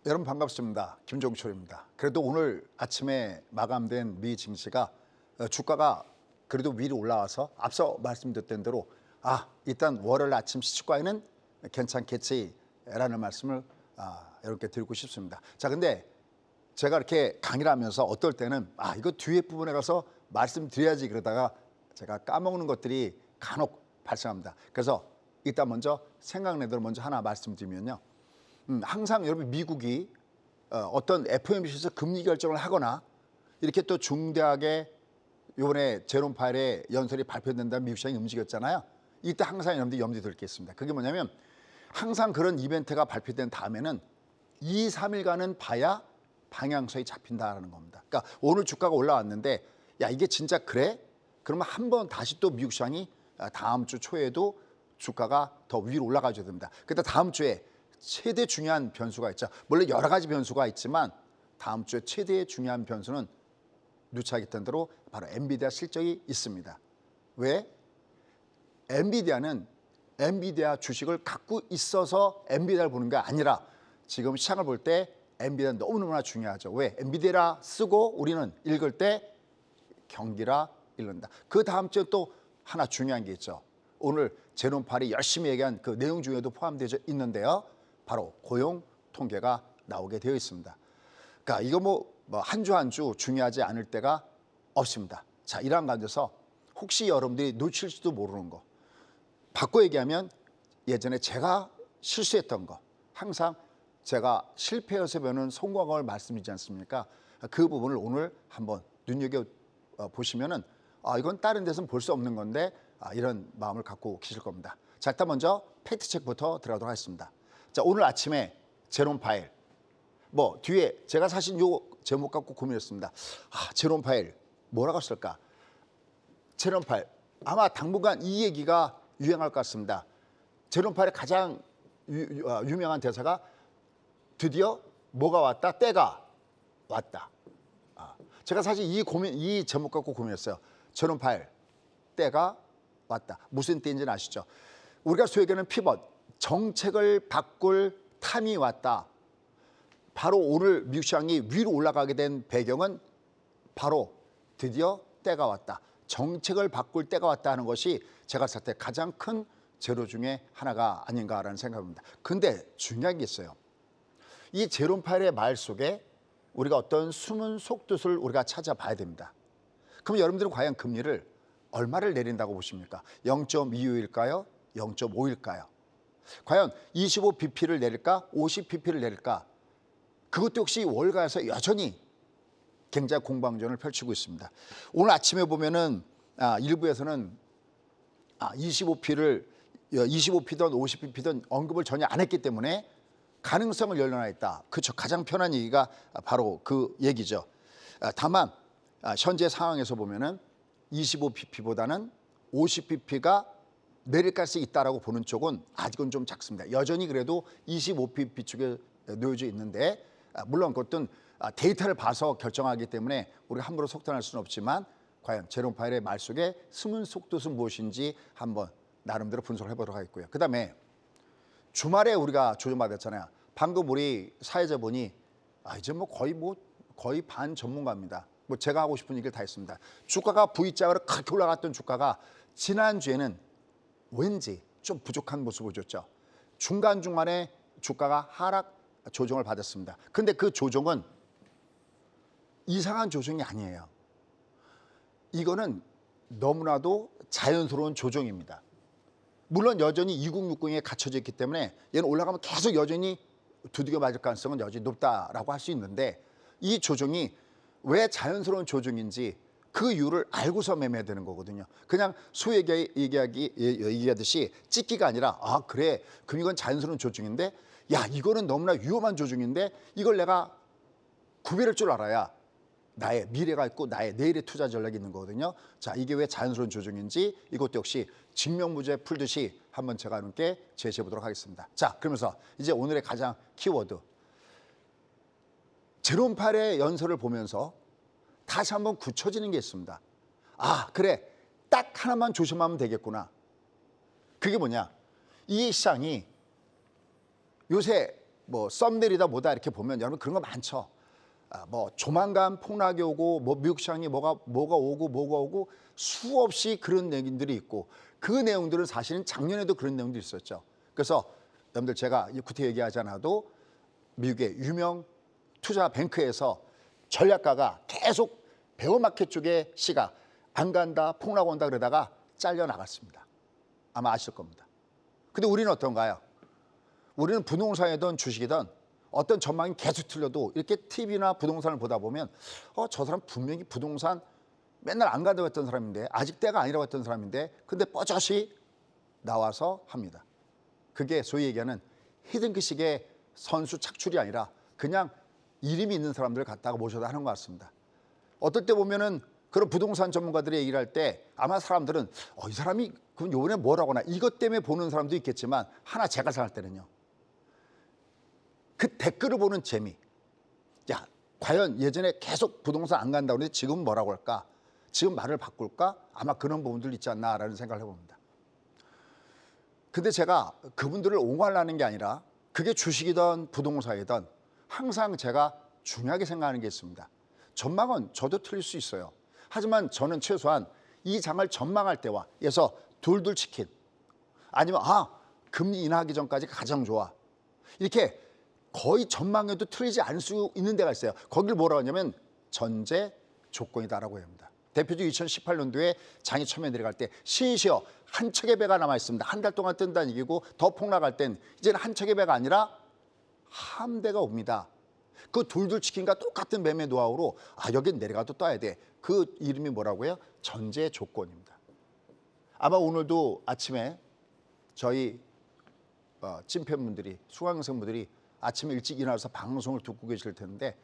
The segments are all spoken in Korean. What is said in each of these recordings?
여러분 반갑습니다. 김종철입니다. 그래도 오늘 아침에 마감된 미 증시가 주가가 그래도 위로 올라와서 앞서 말씀드렸던 대로 일단 월요일 아침 시초가에는 괜찮겠지라는 말씀을 여러분께 드리고 싶습니다. 자, 근데 제가 이렇게 강의를 하면서 어떨 때는 이거 뒤에 부분에 가서 말씀드려야지 그러다가 제가 까먹는 것들이 간혹 발생합니다. 그래서 일단 먼저 생각나는 대로 먼저 하나 말씀드리면요. 항상 여러분 미국이 어떤 FOMC에서 금리 결정을 하거나 이렇게 또 중대하게 이번에 제롬 파웰의 연설이 발표된다는 미국 시장이 움직였잖아요. 이때 항상 여러분들이 염두에 둘 게 있습니다. 그게 뭐냐면 항상 그런 이벤트가 발표된 다음에는 2, 3일간은 봐야 방향성이 잡힌다라는 겁니다. 그러니까 오늘 주가가 올라왔는데 이게 진짜 그래? 그러면 한번 다시 또 미국 시장이 다음 주 초에도 주가가 더 위로 올라가줘야 됩니다. 그때 다음 주에 최대 중요한 변수가 있죠. 물론 여러 가지 변수가 있지만 다음 주에 최대의 중요한 변수는 누차했던 대로 바로 엔비디아 실적이 있습니다. 왜? 엔비디아 주식을 갖고 있어서 엔비디아를 보는 게 아니라 지금 시장을 볼 때 엔비디아는 너무너무나 중요하죠. 왜? 엔비디아 쓰고 우리는 읽을 때 경기라 읽는다. 그 다음 주에 또 하나 중요한 게 있죠. 오늘 제롬 파웰이 열심히 얘기한 그 내용 중에도 포함되어 있는데요. 바로 고용 통계가 나오게 되어 있습니다. 그러니까 이거 뭐 한 주 한 주 중요하지 않을 때가 없습니다. 자, 이러한 가운데서 혹시 여러분들이 놓칠지도 모르는 거, 바꿔 얘기하면 예전에 제가 실수했던 거, 항상 제가 실패해서 배우는 성공학을 말씀드리지 않습니까? 그 부분을 오늘 한번 눈여겨 보시면은 이건 다른 데서는 볼 수 없는 건데 이런 마음을 갖고 계실 겁니다. 자, 일단 먼저 팩트 체크부터 들어가도록 하겠습니다. 자, 오늘 아침에 제롬 파웰 뒤에 제가 사실 요 제목 갖고 고민했습니다. 제롬 파웰 뭐라고 쓸까? 제롬 파웰 아마 당분간 이 얘기가 유행할 것 같습니다. 제롬 파웰의 가장 유명한 대사가 드디어 뭐가 왔다? 때가 왔다. 제가 사실 이 제목 갖고 고민했어요. 제롬 파웰 때가 왔다. 무슨 때인지는 아시죠? 우리가 소위 얘기하는 피벗, 정책을 바꿀 탐이 왔다. 바로 오늘 미국 시장이 위로 올라가게 된 배경은 바로 드디어 때가 왔다. 정책을 바꿀 때가 왔다 하는 것이 제가 봤을 때 가장 큰 재료 중에 하나가 아닌가라는 생각입니다. 근데 중요한 게 있어요. 이 제롬 파웰의 말 속에 우리가 어떤 숨은 속뜻을 우리가 찾아봐야 됩니다. 그럼 여러분들은 과연 금리를 얼마를 내린다고 보십니까? 0.25일까요? 0.5일까요? 과연 25bp를 내릴까? 50bp를 내릴까? 그것도 역시 월가에서 여전히 굉장히 공방전을 펼치고 있습니다. 오늘 아침에 보면은 일부에서는 25p든 50bp든 언급을 전혀 안 했기 때문에 가능성을 열어놔있다. 그렇죠. 가장 편한 얘기가 바로 그 얘기죠. 다만 현재 상황에서 보면은 25bp보다는 50bp가 내릴 가능성이 있다라고 보는 쪽은 아직은 좀 작습니다. 여전히 그래도 25bp 쪽에 놓여져 있는데 물론 그것은 데이터를 봐서 결정하기 때문에 우리가 함부로 속단할 수는 없지만 과연 제롬 파웰의 말 속에 숨은 속뜻은 무엇인지 한번 나름대로 분석을 해보도록 하겠고요. 그다음에 주말에 우리가 조정받았잖아요. 방금 우리 사회자분이 이제 거의 반 전문가입니다. 제가 하고 싶은 얘기를 다 했습니다. 주가가 V자로 그렇게 올라갔던 주가가 지난주에는 왠지 좀 부족한 모습을 보였죠. 중간중간에 주가가 하락 조정을 받았습니다. 근데 그 조정은 이상한 조정이 아니에요. 이거는 너무나도 자연스러운 조정입니다. 물론 여전히 2060에 갇혀져 있기 때문에 얘는 올라가면 계속 여전히 두들겨 맞을 가능성은 여전히 높다라고 할 수 있는데 이 조정이 왜 자연스러운 조정인지 그 이유를 알고서 매매해야 되는 거거든요. 그냥 소위 얘기하듯이 찍기가 아니라 그래 그럼 이건 자연스러운 조정인데 이거는 너무나 위험한 조정인데 이걸 내가 구별할 줄 알아야 나의 미래가 있고 나의 내일의 투자 전략이 있는 거거든요. 자, 이게 왜 자연스러운 조정인지 이것도 역시 증명무죄 풀듯이 한번 제가 함께 제시해 보도록 하겠습니다. 자, 그러면서 이제 오늘의 가장 키워드 제롬 파웰의 연설을 보면서 다시 한번 굳혀지는 게 있습니다. 그래 딱 하나만 조심하면 되겠구나. 그게 뭐냐? 이 시장이 요새 뭐 썸네일이다 뭐다 이렇게 보면 여러분 그런 거 많죠. 뭐 조만간 폭락이 오고 뭐 미국 시장이 뭐가 오고 수없이 그런 내용들이 있고 그 내용들은 사실은 작년에도 그런 내용도 있었죠. 그래서 여러분들 제가 구태 얘기하지 않아도 미국의 유명 투자 뱅크에서 전략가가 계속 베어마켓 쪽에 씨가 안 간다 폭락 온다 그러다가 잘려 나갔습니다. 아마 아실 겁니다. 근데 우리는 어떤가요? 우리는 부동산이든 주식이든 어떤 전망이 계속 틀려도 이렇게 TV나 부동산을 보다 보면 저 사람 분명히 부동산 맨날 안 간다고 했던 사람인데 아직 때가 아니라고 했던 사람인데 근데 뻐젓이 나와서 합니다. 그게 소위 얘기하는 히든크식의 선수 착출이 아니라 그냥 이름이 있는 사람들을 갖다가 모셔다 하는 것 같습니다. 어떨 때 보면은 그런 부동산 전문가들이 얘기를 할 때 아마 사람들은 이 사람이 그럼 요번에 뭐라고 하나 이것 때문에 보는 사람도 있겠지만 하나 제가 생각할 때는요. 그 댓글을 보는 재미. 야, 과연 예전에 계속 부동산 안 간다고 했는데 지금 뭐라고 할까? 지금 말을 바꿀까? 아마 그런 부분들 있지 않나라는 생각을 해봅니다. 근데 제가 그분들을 옹호하려는 게 아니라 그게 주식이든 부동산이든 항상 제가 중요하게 생각하는 게 있습니다. 전망은 저도 틀릴 수 있어요. 하지만 저는 최소한 이 장을 전망할 때와 예서 둘둘 치킨 아니면 금리 인하하기 전까지 가장 좋아. 이렇게 거의 전망에도 틀리지 않을 수 있는 데가 있어요. 거기를 뭐라고 하냐면 전제 조건이다라고 합니다. 대표적으로 2018년도에 장이 처음에 내려갈 때 시시어 한 척의 배가 남아 있습니다. 한 달 동안 뜬다는 얘기고 더 폭락할 땐 이제는 한 척의 배가 아니라 함대가 옵니다. 그 둘둘 치킨과 똑같은 매매 노하우로 여긴 내려가도 떠야 돼. 그 이름이 뭐라고요? 전제 조건입니다. 아마 오늘도 아침에 저희 찐팬분들이 수강생분들이 아침에 일찍 일어나서 방송을 듣고 계실 텐데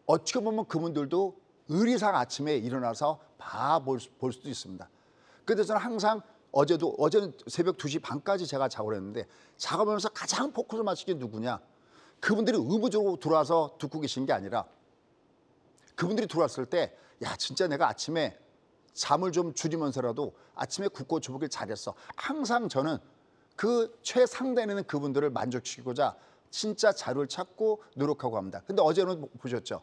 어떻게 보면 그분들도 의리상 아침에 일어나서 볼 수도 있습니다. 그래서 저는 항상 어제는 새벽 2시 반까지 제가 작업을 했는데 작업하면서 가장 포커스를 맞춘 게 누구냐? 그분들이 의무적으로 들어와서 듣고 계신 게 아니라 그분들이 들어왔을 때 야 진짜 내가 아침에 잠을 좀 줄이면서라도 아침에 굳고 주무길 잘했어. 항상 저는 그 최상단에는 그분들을 만족시키고자 진짜 자료를 찾고 노력하고 합니다. 근데 어제는 보셨죠?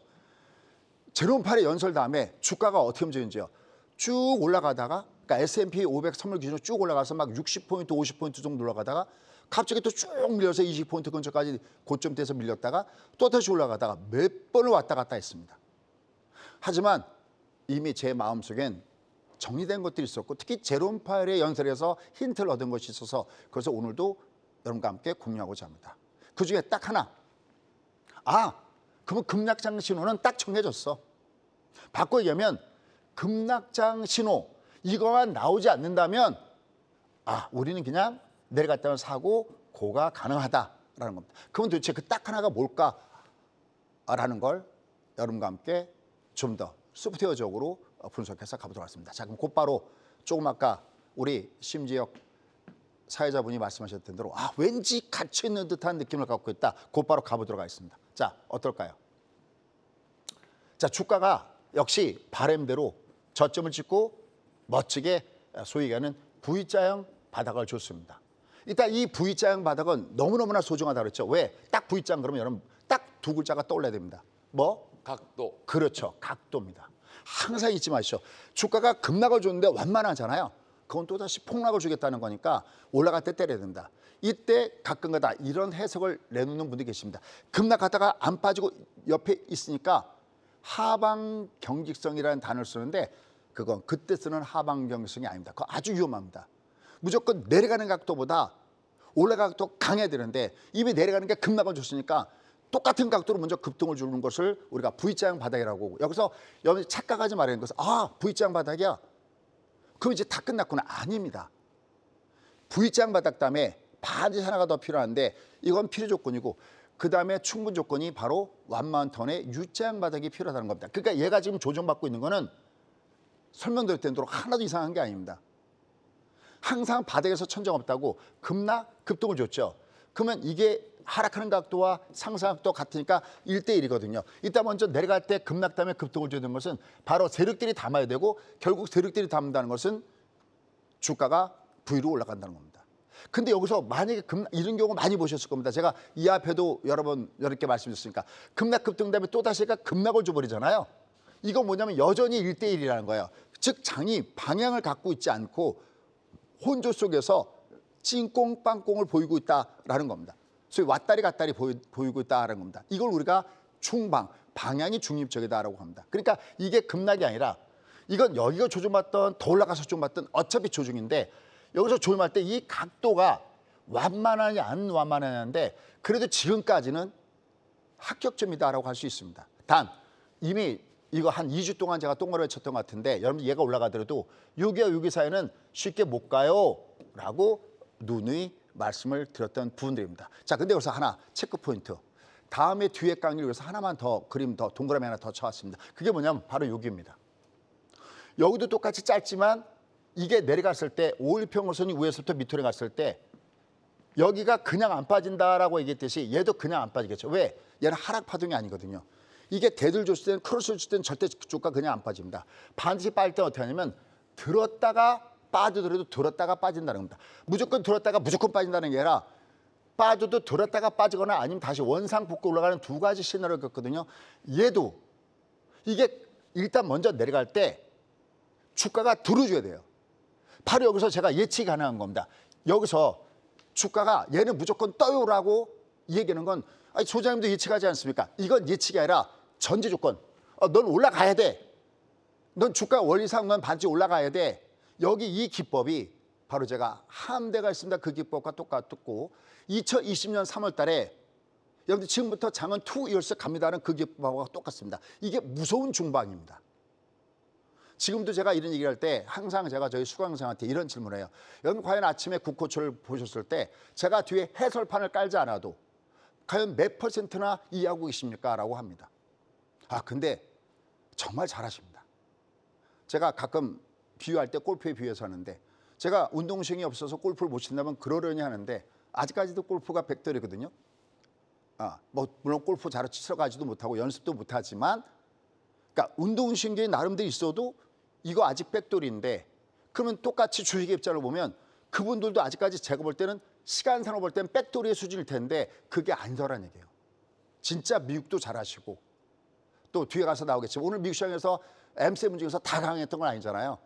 제롬 파웰의 연설 다음에 주가가 어떻게 움직이는지요. 쭉 올라가다가 그러니까 S&P 500 선물 기준으로 쭉 올라가서 막 60포인트, 50포인트 정도 올라가다가 갑자기 또 쭉 밀려서 20포인트 근처까지 고점대에서 밀렸다가 또 다시 올라가다가 몇 번을 왔다 갔다 했습니다. 하지만 이미 제 마음속엔 정리된 것들이 있었고 특히 제롬 파웰의 연설에서 힌트를 얻은 것이 있어서 그래서 오늘도 여러분과 함께 공유하고자 합니다. 그중에 딱 하나. 그러면 급락장 신호는 딱 정해졌어. 바꿔 얘기하면 급락장 신호 이거만 나오지 않는다면 우리는 그냥 내려갔다면 사고 고가 가능하다라는 겁니다. 그럼 도대체 그 딱 하나가 뭘까라는 걸 여러분과 함께 좀 더 소프트웨어적으로 분석해서 가보도록 하겠습니다. 자, 그럼 곧바로 조금 아까 우리 심지혁 사회자분이 말씀하셨던 대로 왠지 갇혀 있는 듯한 느낌을 갖고 있다. 곧바로 가보도록 하겠습니다. 자, 어떨까요? 자, 주가가 역시 바람대로 저점을 찍고 멋지게 소위 얘기하는 V자형 바닥을 줬습니다. 일단 이 V자형 바닥은 너무너무나 소중하다 그랬죠. 왜? 딱 V자형 그러면 여러분 딱 두 글자가 떠올라야 됩니다. 뭐? 각도. 그렇죠. 각도입니다. 항상 잊지 마시죠. 주가가 급락을 줬는데 완만하잖아요. 그건 또다시 폭락을 주겠다는 거니까 올라갈 때 때려야 된다. 이때 가끔가다 이런 해석을 내놓는 분들이 계십니다. 급락하다가 안 빠지고 옆에 있으니까 하방 경직성이라는 단어를 쓰는데 그건 그때 쓰는 하방 경직성이 아닙니다. 그거 아주 위험합니다. 무조건 내려가는 각도보다 올라가는 각도 강해야 되는데 이미 내려가는 게 급락을 줬으니까 똑같은 각도로 먼저 급등을 주는 것을 우리가 V자형 바닥이라고 하고 여기서 여러분이 착각하지 말아야 하는 것은 V자형 바닥이야. 그럼 이제 다 끝났구나. 아닙니다. V자형 바닥 다음에 반드시 하나가 더 필요한데 이건 필요 조건이고 그 다음에 충분 조건이 바로 완마운턴의 U자형 바닥이 필요하다는 겁니다. 그러니까 얘가 지금 조정받고 있는 거는 설명드렸던 대로 하나도 이상한 게 아닙니다. 항상 바닥에서 천정 없다고 급등을 줬죠. 그러면 이게 하락하는 각도와 상승 각도 같으니까 1대1이거든요. 이따 먼저 내려갈 때 급락 다음에 급등을 줘야 되는 것은 바로 세력들이 담아야 되고 결국 세력들이 담는다는 것은 주가가 V로 올라간다는 겁니다. 근데 여기서 만약에 이런 경우 많이 보셨을 겁니다. 제가 이 앞에도 여러 번 이렇게 말씀드렸으니까 급락 급등 다음에 또다시 급락을 줘버리잖아요. 이거 뭐냐면 여전히 1대1이라는 거예요. 즉 장이 방향을 갖고 있지 않고 혼조 속에서 찐꽁빵꽁을 보이고 있다라는 겁니다. 소위 왔다리 갔다리 보이고 있다라는 겁니다. 이걸 우리가 중방, 방향이 중립적이다라고 합니다. 그러니까 이게 급락이 아니라 이건 여기가 조정받던 더 올라가서 조정받던 어차피 조정인데 여기서 조정할 때 이 각도가 완만하냐 안 완만하냐인데 그래도 지금까지는 합격점이다라고 할 수 있습니다. 단 이미 이거 한 2주 동안 제가 똥거를 쳤던 것 같은데 여러분 얘가 올라가더라도 6위와 6위 사이는 쉽게 못 가요 라고 누누이 말씀을 드렸던 부분들입니다. 자, 근데 여기서 하나 체크 포인트. 다음에 뒤에 강의를 위해서 하나만 더 그림 더 동그라미 하나 더 쳐왔습니다. 그게 뭐냐면 바로 여기입니다. 여기도 똑같이 짧지만 이게 내려갔을 때 5일평선이 위에서부터 밑으로 갔을 때 여기가 그냥 안 빠진다라고 얘기했듯이 얘도 그냥 안 빠지겠죠. 왜? 얘는 하락 파동이 아니거든요. 이게 대들 줬을 때는 크로스를 줄 때는 절대 주가 그냥 안 빠집니다. 반드시 빠질 때는 어떻게 하냐면 들었다가 빠지더라도 들었다가 빠진다는 겁니다. 무조건 들었다가 무조건 빠진다는 게 아니라 빠져도 들었다가 빠지거나 아니면 다시 원상복구 올라가는 두 가지 시나리오를 겪거든요. 얘도 이게 일단 먼저 내려갈 때 주가가 들어줘야 돼요. 바로 여기서 제가 예측이 가능한 겁니다. 여기서 주가가 얘는 무조건 떠요라고 얘기하는 건 아니, 소장님도 예측하지 않습니까? 이건 예측이 아니라 전제 조건. 넌 올라가야 돼. 넌 주가 원리상 넌 반드시 올라가야 돼. 여기 이 기법이 바로 제가 함대가 있습니다. 그 기법과 똑같고 2020년 3월 달에 여러분들 지금부터 장은 2 years 갑니다는 그 기법과 똑같습니다. 이게 무서운 중방입니다. 지금도 제가 이런 얘기를 할 때 항상 제가 저희 수강생한테 이런 질문을 해요. 여러분 과연 아침에 국고초를 보셨을 때 제가 뒤에 해설판을 깔지 않아도 과연 몇 %나 이해하고 계십니까? 라고 합니다. 아 근데 정말 잘하십니다. 제가 가끔 비유할 때 골프에 비유해서 하는데 제가 운동신경이 없어서 골프를 못 친다면 그러려니 하는데 아직까지도 골프가 백돌이거든요. 뭐 물론 골프 잘 치러 가지도 못하고 연습도 못하지만 그러니까 운동신경이 나름대로 있어도 이거 아직 백돌인데 그러면 똑같이 주식의 입장을 보면 그분들도 아직까지 제가 볼 때는 시간상으로 볼 때는 백돌이의 수준일 텐데 그게 아니더란 얘기예요. 진짜 미국도 잘하시고 또 뒤에 가서 나오겠지만 오늘 미국 시장에서 M7 중에서 다 강했던 건 아니잖아요.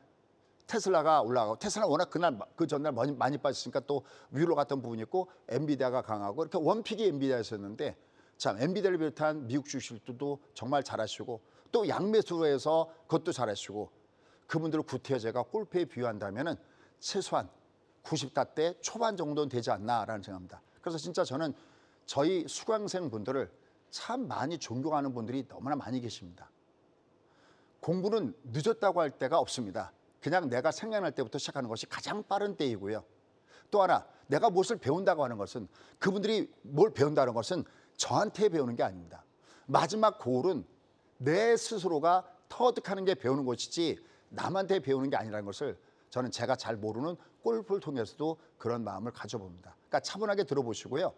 테슬라가 올라가고 테슬라는 워낙 그 전날 많이 빠졌으니까 또 위로 갔던 부분이 있고 엔비디아가 강하고 이렇게 원픽이 엔비디아였었는데 참 엔비디아를 비롯한 미국 주식들도 정말 잘하시고 또 양매수에서 그것도 잘하시고 그분들을 구태여 제가 골프에 비유한다면은 최소한 90대 초반 정도는 되지 않나라는 생각합니다. 그래서 진짜 저는 저희 수강생분들을 참 많이 존경하는 분들이 너무나 많이 계십니다. 공부는 늦었다고 할 때가 없습니다. 그냥 내가 생각날 때부터 시작하는 것이 가장 빠른 때이고요. 또 하나 내가 무엇을 배운다고 하는 것은 그분들이 뭘 배운다는 것은 저한테 배우는 게 아닙니다. 마지막 고울은 내 스스로가 터득하는 게 배우는 것이지 남한테 배우는 게 아니라는 것을 저는 제가 잘 모르는 골프를 통해서도 그런 마음을 가져봅니다. 그러니까 차분하게 들어보시고요.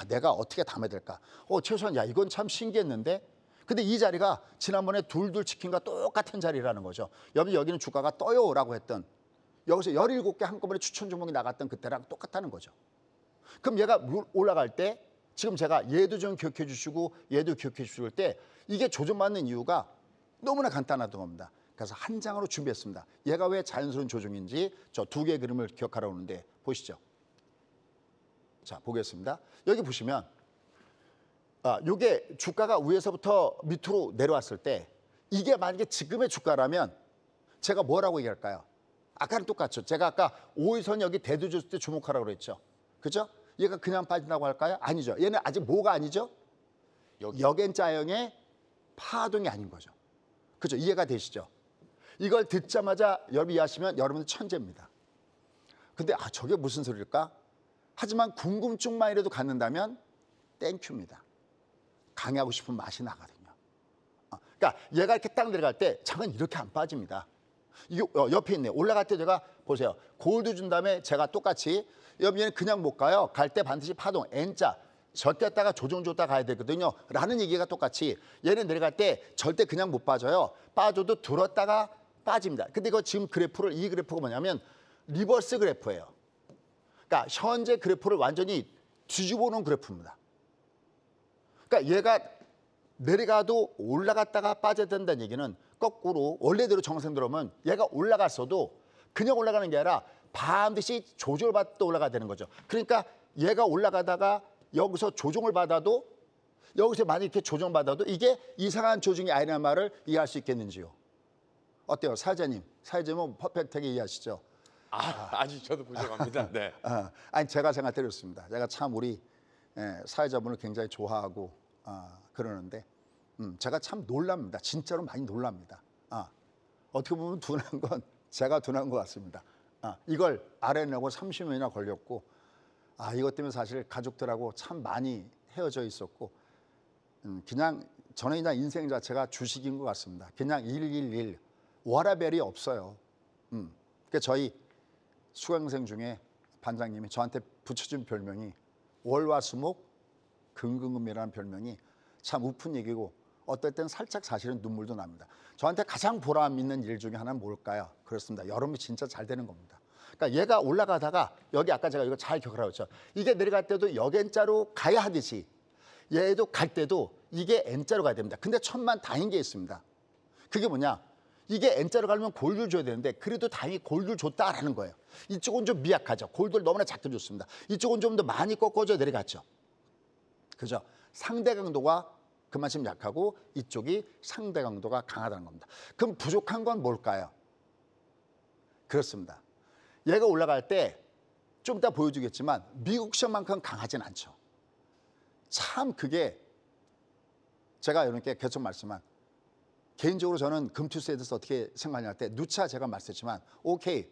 내가 어떻게 담아야 될까? 최소한 이건 참 신기했는데 근데 이 자리가 지난번에 둘둘 치킨과 똑같은 자리라는 거죠. 여기는 주가가 떠요라고 했던 여기서 17개 한꺼번에 추천 종목이 나갔던 그때랑 똑같다는 거죠. 그럼 얘가 올라갈 때 지금 제가 얘도 좀 기억해 주시고 얘도 기억해 주실 때 이게 조정받는 이유가 너무나 간단하던 겁니다. 그래서 한 장으로 준비했습니다. 얘가 왜 자연스러운 조정인지 저 2개의 그림을 기억하라고 하는데 보시죠. 자, 보겠습니다. 여기 보시면 이게 주가가 위에서부터 밑으로 내려왔을 때 이게 만약에 지금의 주가라면 제가 뭐라고 얘기할까요? 아까는 똑같죠. 제가 아까 5일선 여기 대두 줬을 때 주목하라고 그랬죠. 그죠? 얘가 그냥 빠진다고 할까요? 아니죠. 얘는 아직 뭐가 아니죠? 역N자형의 파동이 아닌 거죠. 그죠? 이해가 되시죠? 이걸 듣자마자 여러분 이해하시면 여러분은 천재입니다. 근데 저게 무슨 소리일까? 하지만 궁금증만이라도 갖는다면 땡큐입니다. 강의하고 싶은 맛이 나거든요. 그러니까 얘가 이렇게 딱 내려갈 때 장은 이렇게 안 빠집니다. 이게 옆에 있네. 올라갈 때 제가 보세요. 골드 준 다음에 제가 똑같이 얘는 그냥 못 가요. 갈 때 반드시 파동 N자 젖혔다가 조정 줬다 가야 되거든요. 라는 얘기가 똑같이 얘는 내려갈 때 절대 그냥 못 빠져요. 빠져도 들었다가 빠집니다. 근데 이거 지금 이 그래프가 뭐냐면 리버스 그래프예요. 그러니까 현재 그래프를 완전히 뒤집어 놓은 그래프입니다. 그러니까 얘가 내려가도 올라갔다가 빠져야 된다는 얘기는 거꾸로 원래대로 정상대로 오면 얘가 올라갔어도 그냥 올라가는 게 아니라 반드시 조정을 받다 올라가야 되는 거죠. 그러니까 얘가 올라가다가 여기서 조정을 받아도 여기서 만약 이렇게 조정받아도 이게 이상한 조정이 아니라는 말을 이해할 수 있겠는지요? 어때요? 사회자님. 사회자님은 퍼펙트하게 이해하시죠? 아직 저도 부족합니다. 네. 아니 제가 생각드렸습니다. 제가 참 우리 사회자분을 굉장히 좋아하고 그러는데 제가 참 놀랍니다. 진짜로 많이 놀랍니다. 어떻게 보면 둔한 건 제가 둔한 것 같습니다. 이걸 알아내고 30년이나 걸렸고 이것 때문에 사실 가족들하고 참 많이 헤어져 있었고 그냥 저는 그냥 인생 자체가 주식인 것 같습니다. 그냥 111 워라벨이 없어요. 그러니까 저희 수강생 중에 반장님이 저한테 붙여준 별명이 월화수목 금금금이라는 별명이 참 우픈 얘기고 어떨 땐 살짝 사실은 눈물도 납니다. 저한테 가장 보람 있는 일 중에 하나는 뭘까요? 그렇습니다. 여름이 진짜 잘 되는 겁니다. 그러니까 얘가 올라가다가 여기 아까 제가 이거 잘 기억하라고 했죠. 이게 내려갈 때도 역N자로 가야 하듯이 얘도 갈 때도 이게 N자로 가야 됩니다. 근데 천만 다행인 게 있습니다. 그게 뭐냐? 이게 N자로 가려면 골드를 줘야 되는데 그래도 다행히 골드를 줬다라는 거예요. 이쪽은 좀 미약하죠. 골드를 너무나 작게 줬습니다. 이쪽은 좀 더 많이 꺾어져 내려갔죠. 그죠? 상대 강도가 그만큼 약하고 이쪽이 상대 강도가 강하다는 겁니다. 그럼 부족한 건 뭘까요? 그렇습니다. 얘가 올라갈 때 좀 이따 보여주겠지만 미국 시장만큼 강하진 않죠. 참 그게 제가 여러분께 계속 말씀한 개인적으로 저는 금투세에 대해서 어떻게 생각하냐 할 때 누차 제가 말씀했지만 오케이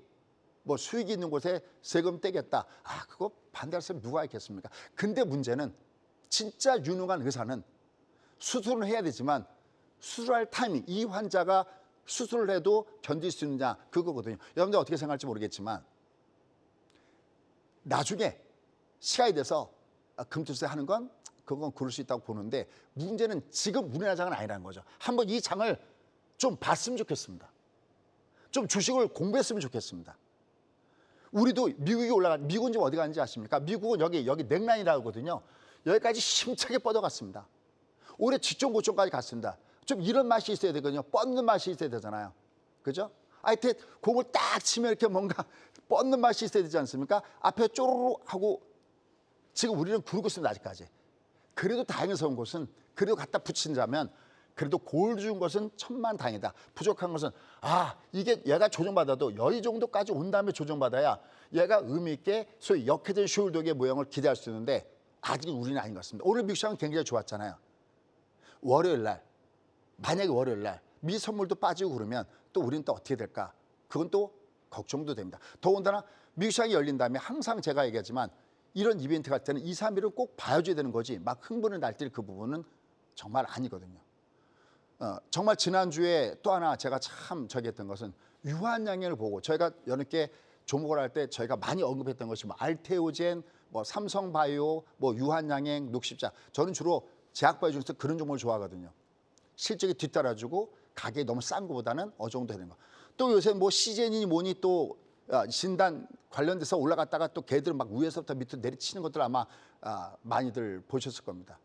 뭐 수익이 있는 곳에 세금 떼겠다. 그거 반대할 사람이 누가 있겠습니까? 근데 문제는 진짜 유능한 의사는 수술을 해야 되지만 수술할 타이밍 이 환자가 수술을 해도 견딜 수 있느냐 그거거든요. 여러분들 어떻게 생각할지 모르겠지만 나중에 시간이 돼서 금투세 하는 건 그건 그럴 수 있다고 보는데 문제는 지금 우리나라 장은 아니라는 거죠. 한번 이 장을 좀 봤으면 좋겠습니다. 좀 주식을 공부했으면 좋겠습니다. 우리도 미국이 미국은 지금 어디 가는지 아십니까? 미국은 여기 넥라인이라고 하거든요. 여기까지 힘차게 뻗어갔습니다. 올해 지점 고점까지 갔습니다. 좀 이런 맛이 있어야 되거든요. 뻗는 맛이 있어야 되잖아요. 그죠? 하여튼 공을 딱 치면 이렇게 뭔가 뻗는 맛이 있어야 되지 않습니까? 앞에 쪼르르 하고 지금 우리는 구르고 있습니다. 아직까지. 그래도 다행스러운 것은 그래도 갖다 붙인다면 그래도 골 준 것은 천만다행이다. 부족한 것은 이게 얘가 조정받아도 여기 정도까지 온 다음에 조정받아야 얘가 의미 있게 소위 역회전 숄더의 모양을 기대할 수 있는데 아직은 우리는 아닌 것 같습니다. 오늘 미국 시장은 굉장히 좋았잖아요. 월요일 날 만약에 월요일 날 미 선물도 빠지고 그러면 또 우리는 또 어떻게 될까? 그건 또 걱정도 됩니다. 더군다나 미국 시장이 열린 다음에 항상 제가 얘기하지만 이런 이벤트 갈 때는 2, 3일을 꼭 봐줘야 되는 거지 막 흥분을 날뛸 그 부분은 정말 아니거든요. 정말 지난주에 또 하나 제가 참 저기 했던 것은 유한양행을 보고 저희가 여러분께 종목을 할 때 저희가 많이 언급했던 것이 뭐 알테오젠, 뭐 삼성바이오, 뭐 유한양행, 녹십자. 저는 주로 제약바이오 중에서 그런 종목을 좋아하거든요. 실적이 뒤따라주고 가격이 너무 싼 것보다는 어느 정도 되는 거. 또 요새 뭐 시젠이니 뭐니 또 진단 관련돼서 올라갔다가 또 걔들 막 위에서부터 밑으로 내리치는 것들 아마 많이들 보셨을 겁니다.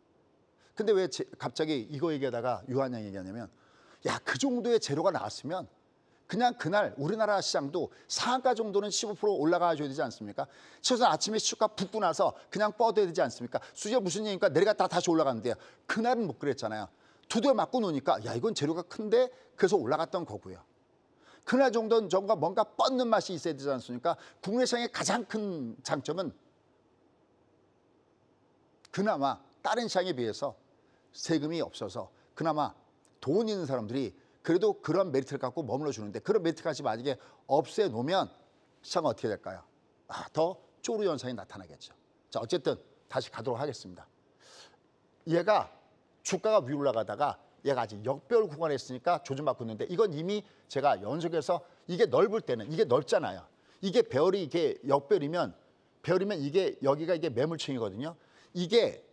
근데 왜 갑자기 이거 얘기하다가 유한양 얘기하냐면 그 정도의 재료가 나왔으면 그냥 그날 우리나라 시장도 상한가 정도는 15% 올라가 줘야 되지 않습니까? 최소한 아침에 시초가 붙고 나서 그냥 뻗어야 되지 않습니까? 수지가 무슨 얘기니까 내려갔다가 다시 올라가는데요. 그날은 못 그랬잖아요. 두드려 맞고 노니까 이건 재료가 큰데 그래서 올라갔던 거고요. 그날 정도는 뭔가 뻗는 맛이 있어야 되지 않습니까? 국내 시장의 가장 큰 장점은 그나마 다른 시장에 비해서 세금이 없어서 그나마 돈 있는 사람들이 그래도 그런 메리트를 갖고 머물러 주는데 그런 메리트까지 만약에 없애놓으면 시장은 어떻게 될까요? 더 쪼르 현상이 나타나겠죠. 자, 어쨌든 다시 가도록 하겠습니다. 얘가 주가가 위로 올라가다가 얘가 아직 역별 구간에 있으니까 조정받고 있는데 이건 이미 제가 연속해서 이게 넓을 때는 이게 넓잖아요. 이게 배열이 이게 역별이면 이게 여기가 이게 매물층이거든요. 이게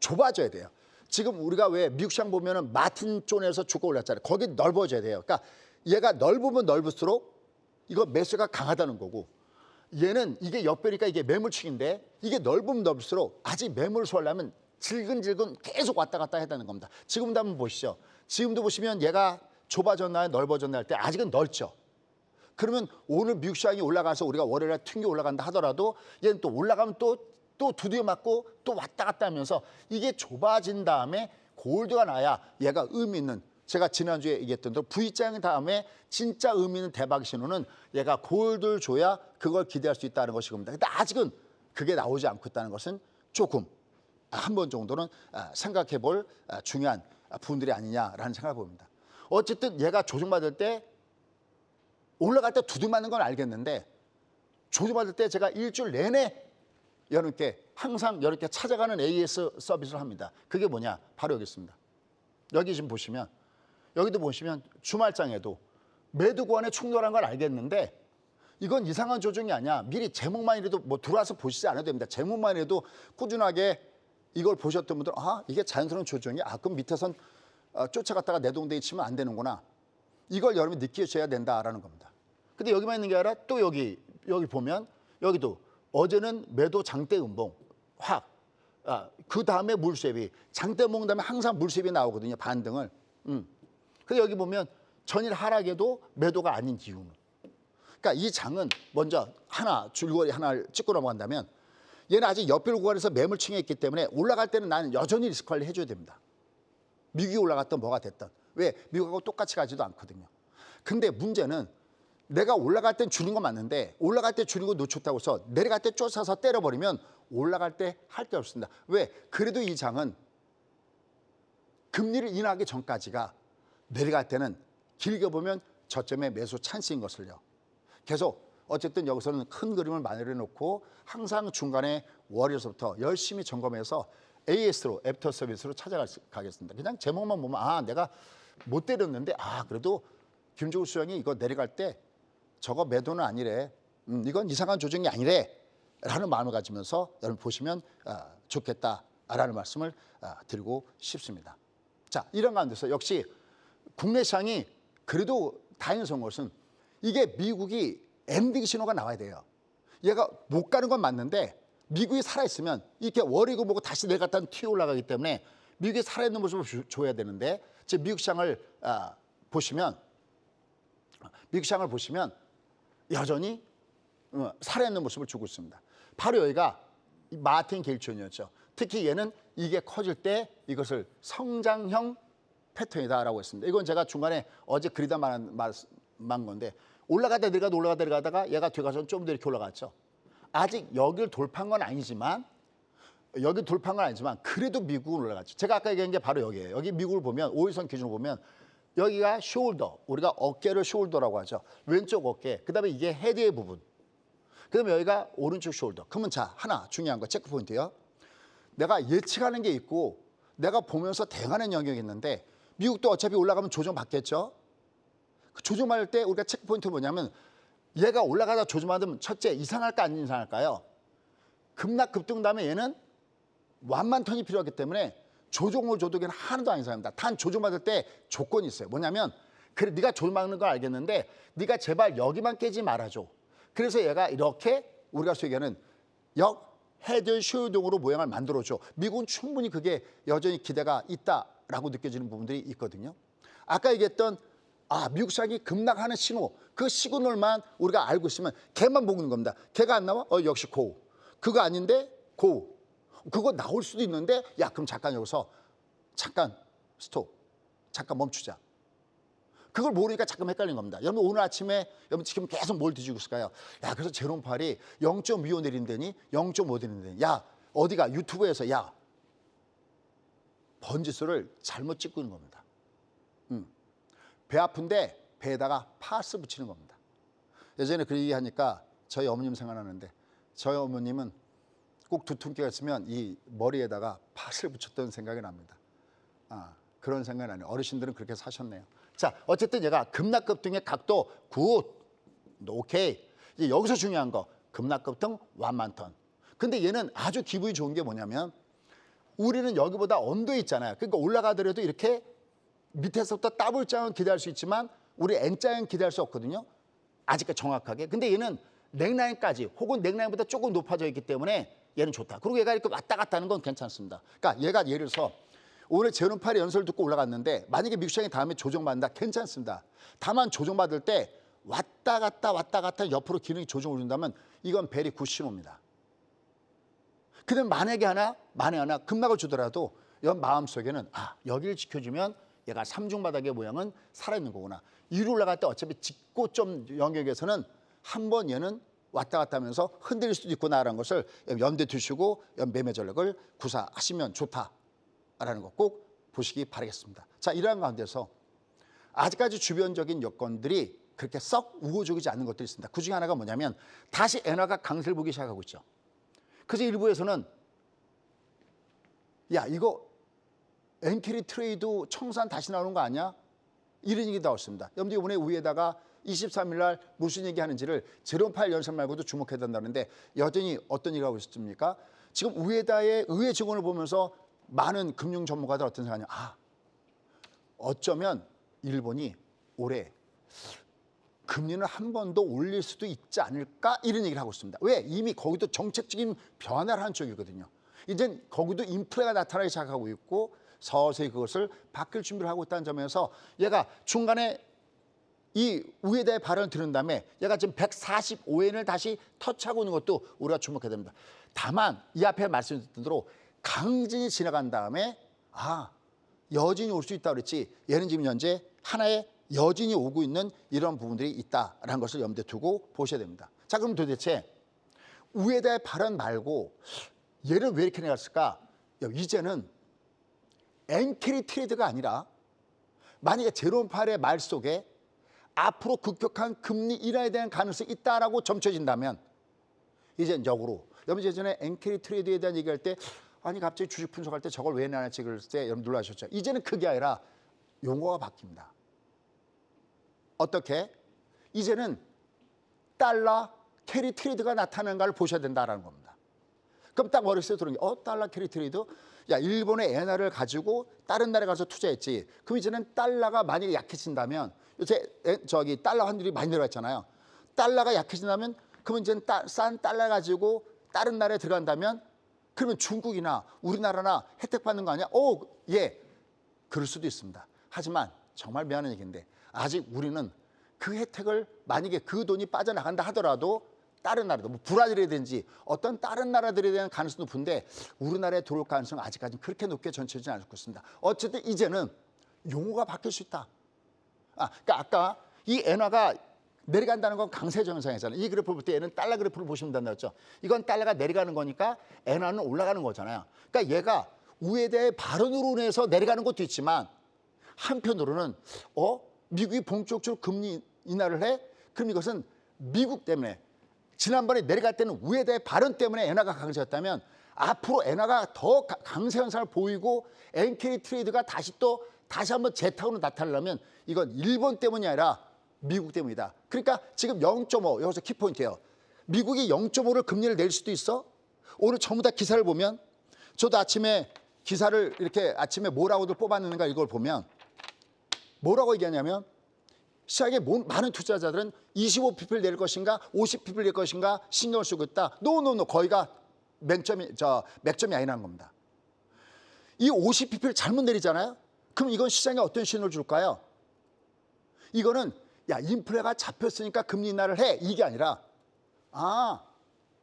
좁아져야 돼요. 지금 우리가 왜 미국 시장 보면은 마틴 존에서 주가 올랐잖아요. 거기 넓어져야 돼요. 그러니까 얘가 넓으면 넓을수록 이거 매수가 강하다는 거고 얘는 이게 옆배니까 이게 매물축인데 이게 넓으면 넓을수록 아직 매물을 수하려면 질근질근 계속 왔다 갔다 해야 되는 겁니다. 지금도 한번 보시죠. 지금도 보시면 얘가 좁아졌나요? 넓어졌나요? 할 때 아직은 넓죠. 그러면 오늘 미국 시장이 올라가서 우리가 월요일에 튕겨 올라간다 하더라도 얘는 또 올라가면 또 두드려 맞고 또 왔다 갔다 하면서 이게 좁아진 다음에 골드가 나야 얘가 의미 있는, 제가 지난주에 얘기했던 대로 V장 다음에 진짜 의미 있는 대박 신호는 얘가 골드를 줘야 그걸 기대할 수 있다는 것이 겁니다. 근데 아직은 그게 나오지 않고 있다는 것은 조금 한 번 정도는 생각해 볼 중요한 부분들이 아니냐라는 생각을 봅니다. 어쨌든 얘가 조정받을 때 올라갈 때 두드려 맞는 건 알겠는데 조정받을 때 제가 일주일 내내 여러분께 항상 여러분께 찾아가는 AS 서비스를 합니다. 그게 뭐냐? 바로 여기 있습니다. 여기 지금 보시면 여기도 보시면 주말장에도 매도 구간에 충돌한 걸 알겠는데 이건 이상한 조정이 아니야. 미리 제목만이라도 뭐 들어와서 보시지 않아도 됩니다. 제목만이라도 꾸준하게 이걸 보셨던 분들은 아 이게 자연스러운 조정이야. 아 그럼 밑에선 쫓아갔다가 내동댕이 치면 안 되는구나. 이걸 여러분이 느끼셔야 된다라는 겁니다. 근데 여기만 있는 게 아니라 또 여기 보면 여기도 어제는 매도 장대 음봉 확 그 다음에 물쇠비 장대 음봉 다음에 항상 물쇠비 나오거든요. 반등을. 근데 여기 보면 전일 하락에도 매도가 아닌 이유는 그러니까 이 장은 먼저 줄거리 하나를 찍고 넘어간다면 얘는 아직 옆별 구간에서 매물층에 있기 때문에 올라갈 때는 나는 여전히 리스크 관리 해줘야 됩니다. 미국이 올라갔던 뭐가 됐던. 왜? 미국하고 똑같이 가지도 않거든요. 근데 문제는 내가 올라갈 땐 줄인 거 맞는데 올라갈 때 줄이고 놓쳤다고 해서 내려갈 때 쫓아서 때려버리면 올라갈 때 할 게 없습니다. 왜? 그래도 이 장은 금리를 인하하기 전까지가 내려갈 때는 길게 보면 저점의 매수 찬스인 것을요. 계속 어쨌든 여기서는 큰 그림을 만들어 놓고 항상 중간에 월요일서부터 열심히 점검해서 AS로 애프터 서비스로 찾아가겠습니다. 그냥 제목만 보면 아 내가 못 때렸는데 아 그래도 김종우 수장이 이거 내려갈 때 저거 매도는 아니래. 이건 이상한 조정이 아니래. 라는 마음을 가지면서 여러분 보시면 좋겠다라는 말씀을 드리고 싶습니다. 자, 이런 가운데서 역시 국내 시장이 그래도 다행스러운 것은 이게 미국이 엔딩 신호가 나와야 돼요. 얘가 못 가는 건 맞는데 미국이 살아있으면 이렇게 월이고 뭐고 다시 내려갔다는 튀어 올라가기 때문에 미국이 살아있는 모습을 줘야 되는데 지금 미국 시장을 보시면 여전히 살아있는 모습을 주고 있습니다. 바로 여기가 마틴 겔츠원이었죠. 특히 얘는 이게 커질 때 이것을 성장형 패턴이다라고 했습니다. 이건 제가 중간에 어제 그리다 말한 건데 올라가다 내려가다가 얘가 뒤가서 좀 더 이렇게 올라갔죠. 아직 여기를 돌파한 건 아니지만 그래도 미국은 올라갔죠. 제가 아까 얘기한 게 바로 여기예요. 여기 미국을 보면 5일선 기준으로 보면 여기가 숄더, 우리가 어깨를 숄더라고 하죠. 왼쪽 어깨, 그다음에 이게 헤드의 부분. 그다음에 여기가 오른쪽 숄더. 그러면 자, 하나 중요한 거 체크 포인트요. 내가 예측하는 게 있고 내가 보면서 대응하는 영역이 있는데 미국도 어차피 올라가면 조정받겠죠. 그 조정받을 때 우리가 체크 포인트 뭐냐면 얘가 올라가다 조정받으면 첫째 이상할까 안 이상할까요? 급락 급등 다음에 얘는 완만턴이 필요하기 때문에 조정을 줘도 걔는 하나도 안 이상합니다. 단 조정받을 때 조건이 있어요. 뭐냐면 그래 네가 조정받는 걸 알겠는데 네가 제발 여기만 깨지 말아줘. 그래서 얘가 이렇게 우리가 소위 얘기하는 헤드 숄더로 모양을 만들어줘. 미국은 충분히 그게 여전히 기대가 있다라고 느껴지는 부분들이 있거든요. 아까 얘기했던 미국 시장이 급락하는 신호, 그 시그널만 우리가 알고 있으면 걔만 보고 있는 겁니다. 걔가 안 나와? 역시 고우. 그거 아닌데 고우. 그거 나올 수도 있는데 야 그럼 잠깐 여기서 잠깐 스톱. 잠깐 멈추자. 그걸 모르니까 잠깐 헷갈린 겁니다. 여러분 오늘 아침에 여러분 지금 계속 뭘 뒤지고 있을까요? 야 그래서 제롬 팔이 0.25 내린다니 0.5 내린다니 야 어디가 유튜브에서 야 번지수를 잘못 찍고 있는 겁니다. 배 아픈데 배에다가 파스 붙이는 겁니다. 예전에 그 얘기하니까 저희 어머님 생각나는데 저희 어머님은 꼭 두통기가 있으면 이 머리에다가 팥을 붙였던 생각이 납니다. 그런 생각이 나네요. 어르신들은 그렇게 사셨네요. 자, 어쨌든 얘가 급락급등의 각도 굿, 오케이. 이제 여기서 중요한 거 급락급등 완만턴. 근데 얘는 아주 기분이 좋은 게 뭐냐면 우리는 여기보다 언더에 있잖아요. 그러니까 올라가더라도 이렇게 밑에서부터 더블장은 기대할 수 있지만 우리 N장은 기대할 수 없거든요. 아직까지 정확하게. 근데 얘는 넥라인까지 혹은 넥라인보다 조금 높아져 있기 때문에 얘는 좋다. 그리고 얘가 이렇게 왔다 갔다 하는 건 괜찮습니다. 그러니까 얘가 예를 들어서 오늘 제로팔의 연설을 듣고 올라갔는데 만약에 미국 시장이 다음에 조정받는다. 괜찮습니다. 다만 조정받을 때 왔다 갔다 옆으로 기능이 조정을 준다면 이건 베리 굿 신호입니다. 근데 만약에 하나 급락을 주더라도 연 마음속에는 여기를 지켜주면 얘가 삼중바닥의 모양은 살아있는 거구나. 위로 올라갈 때 어차피 직고점 영역에서는 한번 얘는 왔다 갔다 하면서 흔들릴 수도 있구나라는 것을 염두에 두시고 매매 전략을 구사하시면 좋다라는 거 꼭 보시기 바라겠습니다. 자, 이러한 가운데서 아직까지 주변적인 여건들이 그렇게 썩 우호적이지 않는 것들이 있습니다. 그중에 하나가 뭐냐면 다시 엔화가 강세를 보기 시작하고 있죠. 그래서 일부에서는 야, 이거 엔캐리 트레이드 청산 다시 나오는 거 아니야? 이런 얘기도 나왔습니다. 여러분들 이번에 위에다가 23일 날 무슨 얘기하는지를 제로팔 연설 말고도 주목해야 된다는데 여전히 어떤 얘기가 하고 있습니까? 지금 우에다의 의회 증언을 보면서 많은 금융 전문가들 어떤 생각하냐? 어쩌면 일본이 올해 금리는 한 번 더 올릴 수도 있지 않을까? 이런 얘기를 하고 있습니다. 왜? 이미 거기도 정책적인 변화를 한 쪽이거든요. 이제 거기도 인플레가 나타나기 시작하고 있고 서서히 그것을 바뀔 준비를 하고 있다는 점에서 얘가 중간에 이 우에다의 발언을 들은 다음에 얘가 지금 145엔을 다시 터치하고 있는 것도 우리가 주목해야 됩니다. 다만 이 앞에 말씀드린 대로 강진이 지나간 다음에 여진이 올 수 있다고 그랬지 얘는 지금 현재 하나의 여진이 오고 있는 이런 부분들이 있다라는 것을 염두에 두고 보셔야 됩니다. 자, 그럼 도대체 우에다의 발언 말고 얘를 왜 이렇게 내갔을까? 이제는 엔캐리 트레이드가 아니라 만약에 제롬팔의 말 속에 앞으로 급격한 금리 인하에 대한 가능성이 있다라고 점쳐진다면 이제 역으로 여러분 예전에 엔캐리 트레이드에 대한 얘기할 때 아니 갑자기 주식 분석할 때 저걸 왜 내놨지 그럴 때 여러분 놀라셨죠. 이제는 그게 아니라 용어가 바뀝니다. 어떻게? 이제는 달러 캐리 트레이드가 나타나는 걸 보셔야 된다라는 겁니다. 그럼 딱 머릿속에 들어오는 게 달러 캐리 트레이드? 야, 일본의 엔화를 가지고 다른 나라에 가서 투자했지. 그럼 이제는 달러가 만약에 약해진다면 요새 달러 환율이 많이 내려왔잖아요. 달러가 약해진다면 그러면 이제는 싼 달러 가지고 다른 나라에 들어간다면 그러면 중국이나 우리나라나 혜택 받는 거 아니야? 예. 그럴 수도 있습니다. 하지만 정말 미안한 얘기인데 아직 우리는 그 혜택을 만약에 그 돈이 빠져나간다 하더라도 다른 나라도 뭐 브라질이든지 어떤 다른 나라들에 대한 가능성이 높은데 우리나라에 들어올 가능성은 아직까지 그렇게 높게 전체되지 않고 있습니다. 어쨌든 이제는 용어가 바뀔 수 있다. 그러니까 아까 이 엔화가 내려간다는 건 강세 정상이잖아요. 이 그래프를 볼 때 얘는 달러 그래프를 보시면 된다고 했죠. 이건 달러가 내려가는 거니까 엔화는 올라가는 거잖아요. 그러니까 얘가 우에 대해 발언으로 인해서 내려가는 것도 있지만 한편으로는 미국이 본격적으로 금리 인하를 해? 그럼 이것은 미국 때문에 지난번에 내려갈 때는 우에 대해 발언 때문에 엔화가 강세였다면 앞으로 엔화가 더 강세 현상을 보이고 엔캐리 트레이드가 다시 한번 재타으로 나타나려면 이건 일본 때문이 아니라 미국 때문이다. 그러니까 지금 0.5 여기서 키포인트예요. 미국이 0.5를 금리를 낼 수도 있어. 오늘 전부 다 기사를 보면 저도 아침에 기사를 이렇게 아침에 뭐라고들 뽑아내는가 이걸 보면 뭐라고 얘기하냐면 시장에 많은 투자자들은 25pp를 낼 것인가 50pp를 낼 것인가 신경을 쓰고 있다. 노 거기가 맥점이 아니라는 겁니다. 이 50pp를 잘못 내리잖아요. 그럼 이건 시장에 어떤 신호를 줄까요? 이거는 야 인플레가 잡혔으니까 금리 인하를 해 이게 아니라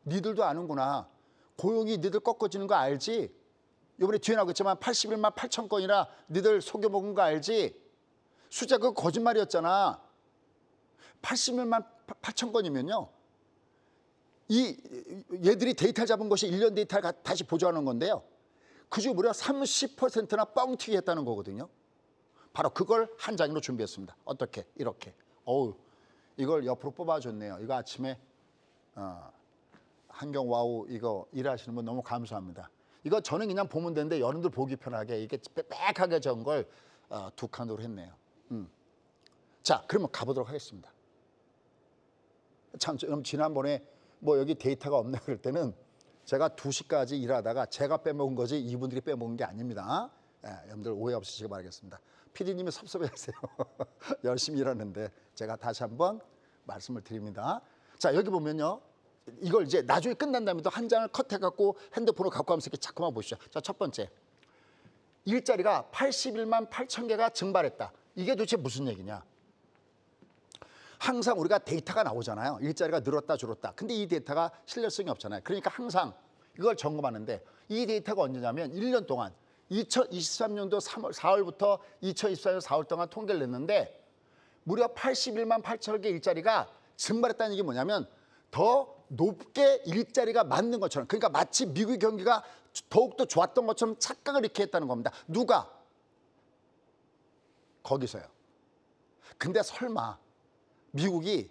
니들도 아는구나. 고용이 니들 꺾어지는 거 알지? 이번에 뒤에 나오겠지만 81만 8천 건이나 니들 속여먹은 거 알지? 숫자 그거 거짓말이었잖아. 81만 8천 건이면요. 얘들이 데이터를 잡은 것이 1년 데이터를 다시 보조하는 건데요. 그중에 무려 30%나 뻥튀기 했다는 거거든요. 바로 그걸 한 장으로 준비했습니다. 어떻게? 이렇게. 이걸 옆으로 뽑아줬네요. 이거 아침에 한경와우 이거 일하시는 분 너무 감사합니다. 이거 저는 그냥 보면 되는데 여러분들 보기 편하게 이게 빽빽하게 적은 걸 두 칸으로 했네요. 자, 그러면 가보도록 하겠습니다. 참, 지난번에 뭐 여기 데이터가 없네 그럴 때는 제가 2시까지 일하다가 제가 빼먹은 거지 이분들이 빼먹은 게 아닙니다. 여러분들 오해 없으시기 바라겠습니다. PD님이 섭섭해하세요. 열심히 일하는데 제가 다시 한번 말씀을 드립니다. 자, 여기 보면요. 이걸 이제 나중에 끝난 다음에도 한 장을 컷해갖고 핸드폰으로 갖고 가면서 이렇게 자꾸만 보시죠. 자, 첫 번째. 일자리가 81만 8천 개가 증발했다. 이게 도대체 무슨 얘기냐? 항상 우리가 데이터가 나오잖아요. 일자리가 늘었다 줄었다. 근데 이 데이터가 신뢰성이 없잖아요. 그러니까 항상 이걸 점검하는데 이 데이터가 언제냐면 1년 동안 2023년도 3월, 4월부터 2024년 4월 동안 통계를 냈는데 무려 81만 8천 개 일자리가 증발했다는 게 뭐냐면 더 높게 일자리가 맞는 것처럼, 그러니까 마치 미국 경기가 더욱더 좋았던 것처럼 착각을 이렇게 했다는 겁니다. 누가? 거기서요. 근데 설마 미국이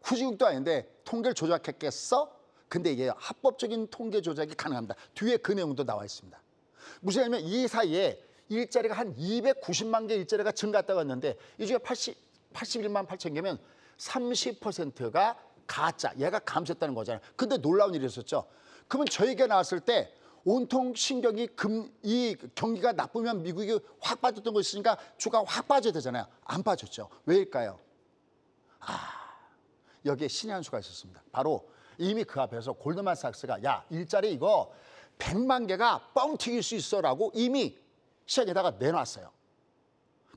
후진국도 아닌데 통계를 조작했겠어? 근데 이게 합법적인 통계 조작이 가능합니다. 뒤에 그 내용도 나와 있습니다. 무슨 얘기냐면 이 사이에 일자리가 한 290만 개 일자리가 증가했다고 했는데 이 중에 81만 8천 개면 30%가 가짜, 얘가 감췄다는 거잖아요. 근데 놀라운 일이 있었죠. 그러면 저희가 나왔을 때 온통 신경이 이 경기가 나쁘면 미국이 확 빠졌던 거 있으니까 주가가 확 빠져야 되잖아요. 안 빠졌죠. 왜일까요? 여기에 신의 한 수가 있었습니다. 바로 이미 그 앞에서 골드만삭스가 야, 일자리 이거 100만 개가 뻥 튀길 수 있어라고 이미 시장에다가 내놨어요.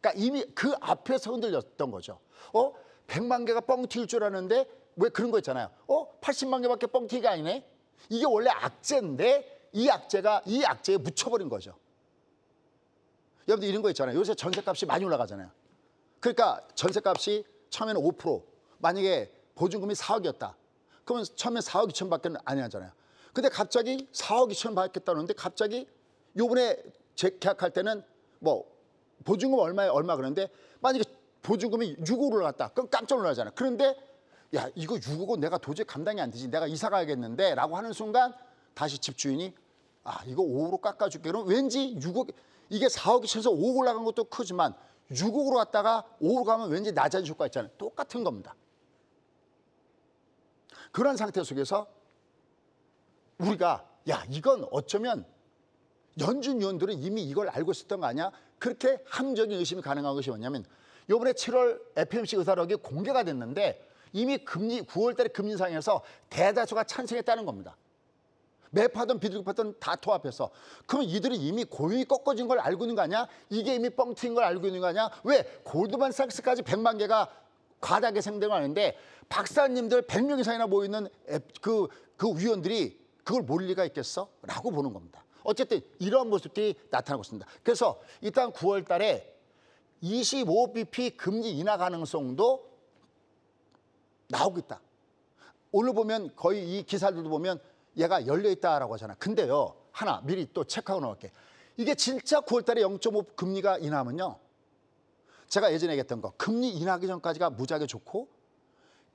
그러니까 이미 그 앞에서 흔들렸던 거죠. 100만 개가 뻥 튀길 줄 아는데 왜 그런 거 있잖아요. 80만 개밖에 뻥 튀기 아니네. 이게 원래 악재인데 이 악재에 묻혀버린 거죠. 여러분들 이런 거 있잖아요. 요새 전셋값이 많이 올라가잖아요. 그러니까 전셋값이 처음에는 5%, 만약에 보증금이 4억이었다. 그러면 처음에 4억 2천밖에 안 하잖아요. 근데 갑자기 4억 2천 받겠다는데 갑자기 요번에 재계약할 때는 뭐 보증금 얼마 그러는데 만약에 보증금이 6억으로 올라갔다. 그럼 깜짝 놀라잖아요. 그런데 야, 이거 6억은 내가 도저히 감당이 안 되지. 내가 이사 가야겠는데 라고 하는 순간 다시 집주인이 이거 5억으로 깎아줄게. 그럼 왠지 6억, 이게 4억이 쳐서 5억 올라간 것도 크지만 6억으로 왔다가 5억으로 가면 왠지 낮아질 효과 있잖아요. 똑같은 겁니다. 그런 상태 속에서 우리가 야, 이건 어쩌면 연준 위원들은 이미 이걸 알고 있었던 거 아니야? 그렇게 함정의 의심이 가능한 것이 뭐냐면 이번에 7월 FOMC 의사록이 공개가 됐는데 이미 9월 달에 금리 인상에서 대다수가 찬성했다는 겁니다. 매파든 비둘기파든 다 통합해서. 그러면 이들이 이미 고용이 꺾어진 걸 알고 있는 거 아니야? 이게 이미 뻥 튀긴 걸 알고 있는 거 아니야? 왜? 골드만삭스까지 100만 개가 과다하게 생성하는데 박사님들 100명 이상이나 모이는 그 위원들이 그걸 모를 리가 있겠어? 라고 보는 겁니다. 어쨌든 이런 모습들이 나타나고 있습니다. 그래서 일단 9월 달에 25bp 금리 인하 가능성도 나오고 있다. 오늘 보면 거의 이 기사들도 보면 얘가 열려있다라고 하잖아. 근데요, 하나 미리 또 체크하고 나올게. 이게 진짜 9월 달에 0.5 금리가 인하면요. 제가 예전에 얘기했던 거, 금리 인하하기 전까지가 무지하게 좋고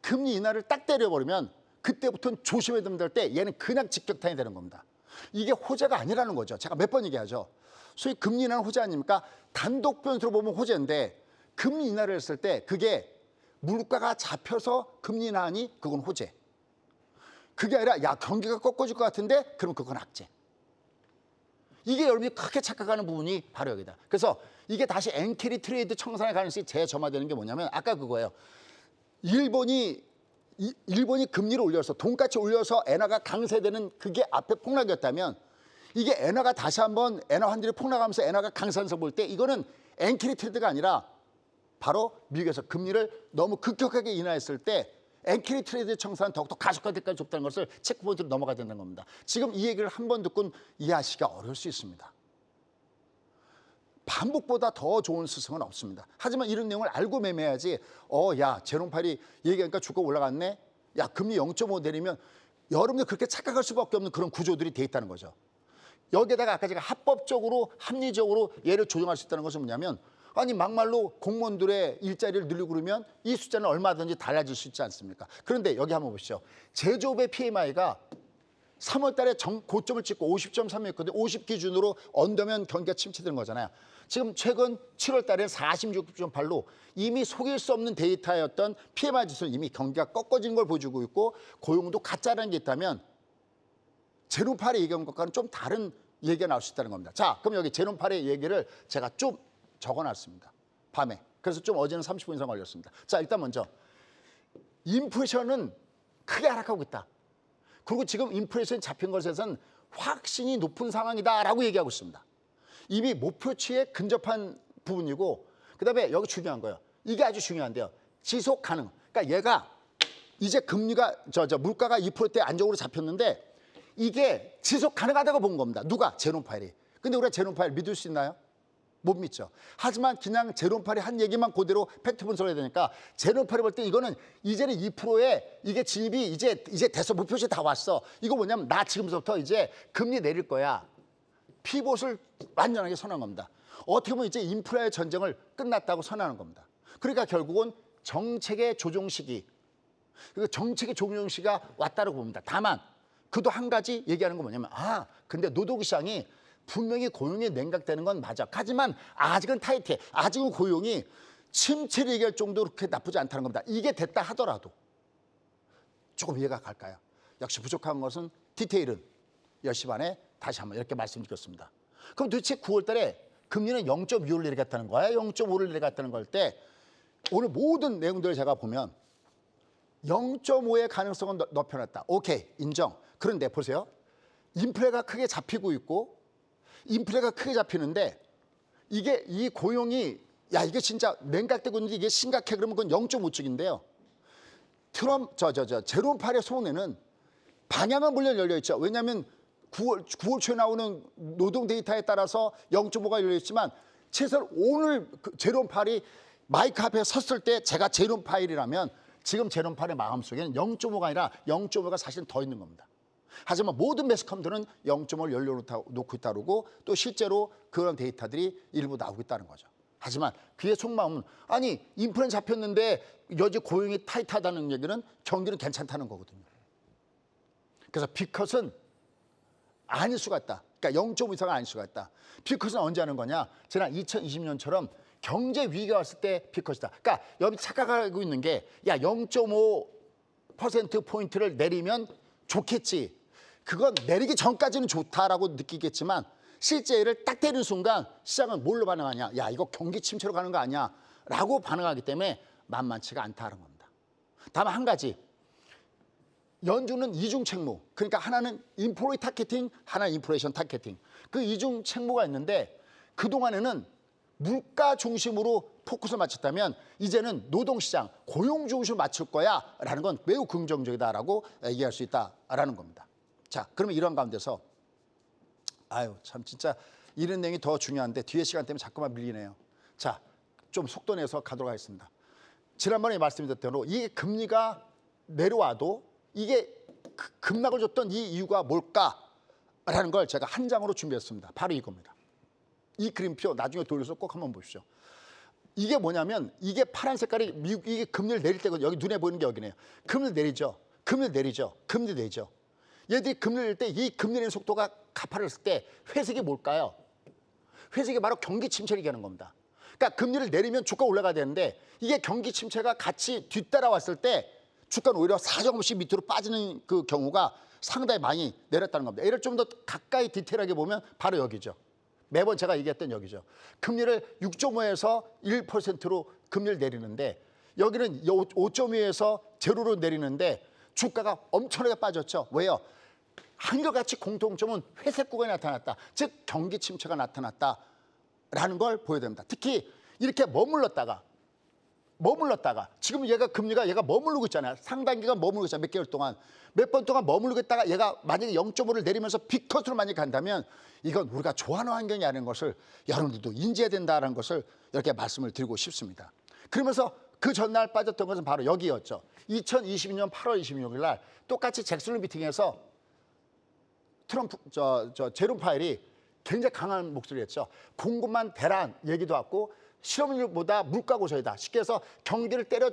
금리 인하를 딱 때려버리면 그때부터는 조심해야 된다 할 때 얘는 그냥 직격탄이 되는 겁니다. 이게 호재가 아니라는 거죠. 제가 몇 번 얘기하죠. 소위 금리 인하는 호재 아닙니까? 단독 변수로 보면 호재인데 금리 인하를 했을 때 그게 물가가 잡혀서 금리 인하하니 그건 호재. 그게 아니라 야, 경기가 꺾어질 것 같은데 그럼 그건 악재. 이게 여러분이 크게 착각하는 부분이 바로 여기다. 그래서 이게 다시 엔캐리 트레이드 청산의 가능성이 재점화되는 게 뭐냐면 아까 그거예요. 일본이 금리를 올려서 돈까지 올려서 엔화가 강세되는 그게 앞에 폭락이었다면 이게 엔화가 다시 한번 엔화 환율이 폭락하면서 엔화가 강세하면서 볼 때 이거는 엔캐리 트레이드가 아니라 바로 미국에서 금리를 너무 급격하게 인하했을 때 엔캐리 트레이드 청산은 더욱더 가속화될 때까지 좁다는 것을 체크포인트로 넘어가야 된다는 겁니다. 지금 이 얘기를 한 번 듣고는 이해하시기가 어려울 수 있습니다. 반복보다 더 좋은 스승은 없습니다. 하지만 이런 내용을 알고 매매해야지 야, 제롬 파일이 얘기하니까 주가 올라갔네. 야, 금리 0.5 내리면 여러분들 그렇게 착각할 수밖에 없는 그런 구조들이 돼 있다는 거죠. 여기에다가 아까 제가 합법적으로 합리적으로 얘를 조정할 수 있다는 것은 뭐냐면 아니 막말로 공무원들의 일자리를 늘리고 그러면 이 숫자는 얼마든지 달라질 수 있지 않습니까? 그런데 여기 한번 보시죠. 제조업의 PMI가 3월 달에 고점을 찍고 50.3이었거든요. 50 기준으로 언더면 경기가 침체되는 거잖아요. 지금 최근 7월 달에 46.8로 이미 속일 수 없는 데이터였던 PMI 지수는 이미 경기가 꺾어지는 걸 보여주고 있고 고용도 가짜라는 게 있다면 제롬 파일이 얘기한 것과는 좀 다른 얘기가 나올 수 있다는 겁니다. 자, 그럼 여기 제롬 파일의 얘기를 제가 좀 적어놨습니다. 밤에. 그래서 좀 어제는 30분 이상 걸렸습니다. 자, 일단 먼저 인플레이션은 크게 하락하고 있다. 그리고 지금 인플레이션이 잡힌 것에선 확신이 높은 상황이다라고 얘기하고 있습니다. 이미 목표치에 근접한 부분이고, 그다음에 여기 중요한 거예요. 이게 아주 중요한데요. 지속 가능. 그러니까 얘가 이제 금리가 물가가 2%대 안정으로 잡혔는데 이게 지속 가능하다고 본 겁니다. 누가? 제롬 파웰이. 근데 우리가 제롬 파웰 믿을 수 있나요? 못 믿죠. 하지만 그냥 제롬 파웰이 한 얘기만 그대로 팩트 분석을 해야 되니까 제롬 파웰이 볼 때 이거는 이제는 2%에 이게 진입이 이제 돼서 목표치 다 왔어. 이거 뭐냐면 나 지금부터 이제 금리 내릴 거야. 피봇을 완전하게 선언한 겁니다. 어떻게 보면 이제 인프라의 전쟁을 끝났다고 선언하는 겁니다. 그러니까 결국은 정책의 조정 시기, 그 정책의 조정 시기가 왔다고 봅니다. 다만 그도 한 가지 얘기하는 건 뭐냐면 근데 노동시장이 분명히 고용이 냉각되는 건 맞아. 하지만 아직은 타이트해. 아직은 고용이 침체를 얘기할 정도로 그렇게 나쁘지 않다는 겁니다. 이게 됐다 하더라도 조금 이해가 갈까요? 역시 부족한 것은 디테일은 10시 반에 다시 한번 이렇게 말씀드렸습니다. 그럼 도대체 9월 달에 금리는 0.25를 내려갔다는 거야? 0.5를 내려갔다는 걸 때 오늘 모든 내용들을 제가 보면 0.5의 가능성은 높여놨다. 오케이, 인정. 그런데 보세요. 인플레가 크게 잡히고 있고 인플레가 크게 잡히는데 이게 이 고용이 이게 진짜 냉각되고 있는데 이게 심각해 그러면 그건 0.5쪽인데요. 제롬 파웰의 손에는 방향은 물론 열려 있죠. 왜냐하면 9월 초에 나오는 노동 데이터에 따라서 0.5가 열려 있지만 최소한 오늘 제롬 파웰이 마이크 앞에 섰을 때 제가 제롬 파웰이라면 지금 제롬 파웰의 마음속에는 0.5가 아니라 0.5가 사실은 더 있는 겁니다. 하지만 모든 매스컴들은 0.5를 열려놓고 있다고 또 실제로 그런 데이터들이 일부 나오고 있다는 거죠. 하지만 그의 속마음은 인플레는 잡혔는데 여지 고용이 타이트하다는 얘기는 경기는 괜찮다는 거거든요. 그래서 B컷은 아닐 수가 있다. 그러니까 0.5 이상은 아닐 수가 있다. B컷은 언제 하는 거냐? 지난 2020년처럼 경제 위기가 왔을 때 B컷이다. 그러니까 여기 착각하고 있는 게 0.5%포인트를 내리면 좋겠지. 그건 내리기 전까지는 좋다라고 느끼겠지만 실제 얘를 딱 때리는 순간 시장은 뭘로 반응하냐? 이거 경기 침체로 가는 거 아니야? 라고 반응하기 때문에 만만치가 않다는 겁니다. 다만 한 가지. 연준은 이중 책무. 그러니까 하나는 인플레 타겟팅, 하나는 인플레이션 타겟팅. 그 이중 책무가 있는데 그동안에는 물가 중심으로 포커스를 맞췄다면 이제는 노동시장, 고용 중심으로 맞출 거야 라는 건 매우 긍정적이다라고 얘기할 수 있다라는 겁니다. 자, 그러면 이런 가운데서 참 진짜 이런 내용이 더 중요한데 뒤에 시간 때문에 자꾸만 밀리네요. 자, 좀 속도 내서 가도록 하겠습니다. 지난번에 말씀드렸던 대로 이 금리가 내려와도 이게 급락을 줬던 이 이유가 뭘까라는 걸 제가 한 장으로 준비했습니다. 바로 이겁니다. 이 그림표 나중에 돌려서 꼭 한번 보십시오. 이게 뭐냐면 이게 파란 색깔이 미국이 금리를 내릴 때거든요. 여기 눈에 보이는 게 여기네요. 금리를 내리죠. 금리 내리죠. 얘들이 금리 내릴 때 이 금리 내리는 속도가 가파르했을 때 회색이 뭘까요? 회색이 바로 경기 침체를 얘기하는 겁니다. 그러니까 금리를 내리면 주가 올라가야 되는데 이게 경기 침체가 같이 뒤따라왔을 때 주가는 오히려 사정없이 밑으로 빠지는 그 경우가 상당히 많이 내렸다는 겁니다. 얘를 좀 더 가까이 디테일하게 보면 바로 여기죠. 매번 제가 얘기했던 여기죠. 금리를 6.5에서 1%로 금리를 내리는데 여기는 5.2에서 제로로 내리는데 주가가 엄청나게 빠졌죠. 왜요? 한결같이 공통점은 회색 구간이 나타났다. 즉 경기 침체가 나타났다라는 걸 보여야 됩니다. 특히 이렇게 머물렀다가 지금 얘가 금리가 머무르고 있잖아요. 상당 기간 머무르고 있잖아요. 몇 개월 동안. 몇 번 동안 머무르고 있다가 얘가 만약에 0.5를 내리면서 B컷으로 만약에 간다면 이건 우리가 좋아하는 환경이 아닌 것을 여러분들도 인지해야 된다는 것을 이렇게 말씀을 드리고 싶습니다. 그러면서 그 전날 빠졌던 것은 바로 여기였죠. 2022년 8월 26일 날 똑같이 잭슨홀 미팅에서 제롬 파웰이 굉장히 강한 목소리였죠. 공급만 대란 얘기도 하고 실업률보다 물가 고소이다. 쉽게 해서 경기를 때려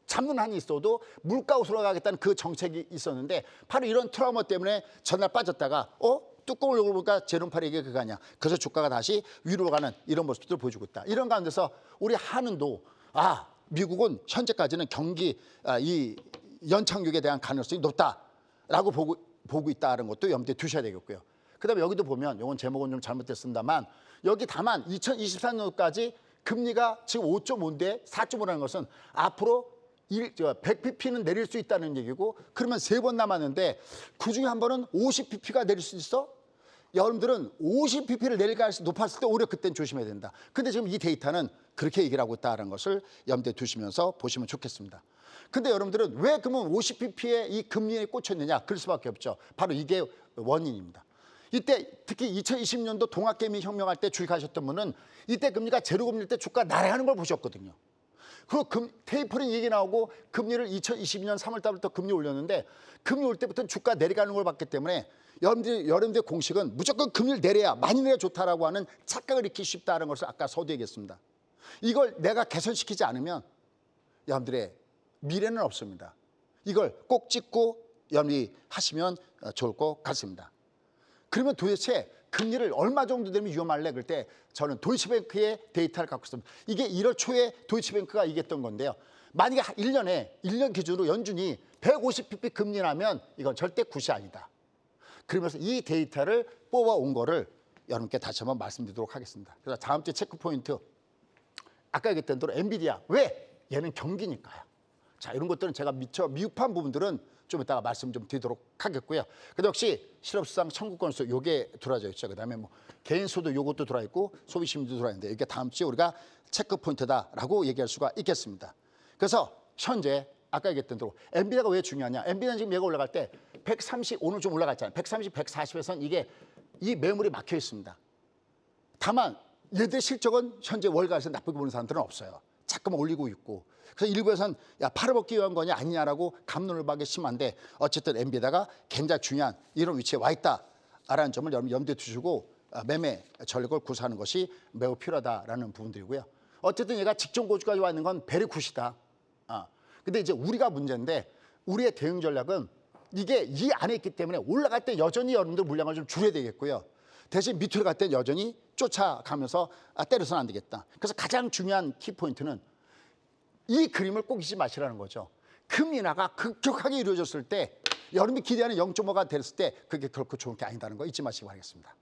잡는 한이 있어도 물가 고소로 가겠다는 그 정책이 있었는데 바로 이런 트라우마 때문에 전날 빠졌다가 뚜껑을 열어보니까 제롬 파웰에게 그거 아니야. 그래서 주가가 다시 위로 가는 이런 모습들을 보여주고 있다. 이런 가운데서 우리 한은도 미국은 현재까지는 경기 이 연착륙에 대한 가능성이 높다라고 보고 있다는 것도 염두에 두셔야 되겠고요. 그다음에 여기도 보면 이건 제목은 좀 잘못됐습니다만 여기 다만 2024년까지 금리가 지금 5.5인데 4.5라는 것은 앞으로 100pp는 내릴 수 있다는 얘기고 그러면 3번 남았는데 그중에 한 번은 50pp가 내릴 수 있어? 여러분들은 50pp를 내릴 가능성이 높았을 때 오히려 그때는 조심해야 된다. 근데 지금 이 데이터는 그렇게 얘기를 하고 있다는 것을 염두에 두시면서 보시면 좋겠습니다. 근데 여러분들은 왜 그러면 50pp에 이 금리에 꽂혔느냐? 그럴 수밖에 없죠. 바로 이게 원인입니다. 이때 특히 2020년도 동학개미 혁명할 때 주식하셨던 분은 이때 금리가 제로금리일 때 주가 날아가는 걸 보셨거든요. 그리고 테이퍼링 얘기 나오고 금리를 2022년 3월 달부터 금리 올렸는데 금리 올 때부터 주가 내려가는 걸 봤기 때문에 여러분들의 공식은 무조건 금리를 내려야 많이 내려 좋다라고 하는 착각을 익히기 쉽다는 것을 아까 서두 얘기했습니다. 이걸 내가 개선시키지 않으면 여러분들의 미래는 없습니다. 이걸 꼭 짚고 여러분이 하시면 좋을 것 같습니다. 그러면 도대체 금리를 얼마 정도 되면 위험할래? 그럴 때 저는 도이치뱅크의 데이터를 갖고 있습니다. 이게 1월 초에 도이치뱅크가 얘기했던 건데요. 만약에 1년 기준으로 연준이 150pp 금리 나면 이건 절대 굿이 아니다. 그러면서 이 데이터를 뽑아온 거를 여러분께 다시 한번 말씀드리도록 하겠습니다. 그래서 다음 주 체크 포인트. 아까 얘기했던 대로 엔비디아. 왜? 얘는 경기니까요. 자, 이런 것들은 제가 미흡한 부분들은 좀 이따가 말씀 좀 드리도록 하겠고요. 근데 역시 실업수당 청구건수 요게 들어져 있죠. 그다음에 뭐 개인소득 요것도 들어와 있고 소비심리도 들어와 있는데 이게 다음 주에 우리가 체크 포인트다라고 얘기할 수가 있겠습니다. 그래서 현재 아까 얘기했던 대로 엔비디아가 왜 중요하냐? 엔비디아는 지금 얘가 올라갈 때 130 오늘 좀 올라갔잖아요. 130, 140에서는 이게 이 매물이 막혀 있습니다. 다만 얘들 실적은 현재 월가에서 나쁘게 보는 사람들은 없어요. 자꾸만 올리고 있고. 그래서 일부에서는 야 팔아먹기 위한 거냐 아니냐라고 갑론을박이 심한데 어쨌든 엔비디아가 굉장히 중요한 이런 위치에 와 있다라는 점을 여러분 염두에 두시고 매매 전략을 구사하는 것이 매우 필요하다라는 부분들이고요. 어쨌든 얘가 직전 고주까지 와 있는 건 베리 굿이다. 근데 이제 우리가 문제인데 우리의 대응 전략은 이게 이 안에 있기 때문에 올라갈 때 여전히 여러분들 물량을 좀 줄여야 되겠고요. 대신 밑으로 갈 때 여전히 쫓아가면서 때려서는 안 되겠다. 그래서 가장 중요한 키포인트는 이 그림을 꼭 잊지 마시라는 거죠. 금리 인하가 급격하게 이루어졌을 때 여러분이 기대하는 0.5가 됐을 때 그게 결코 좋은 게 아니다는 거 잊지 마시기 바라겠습니다.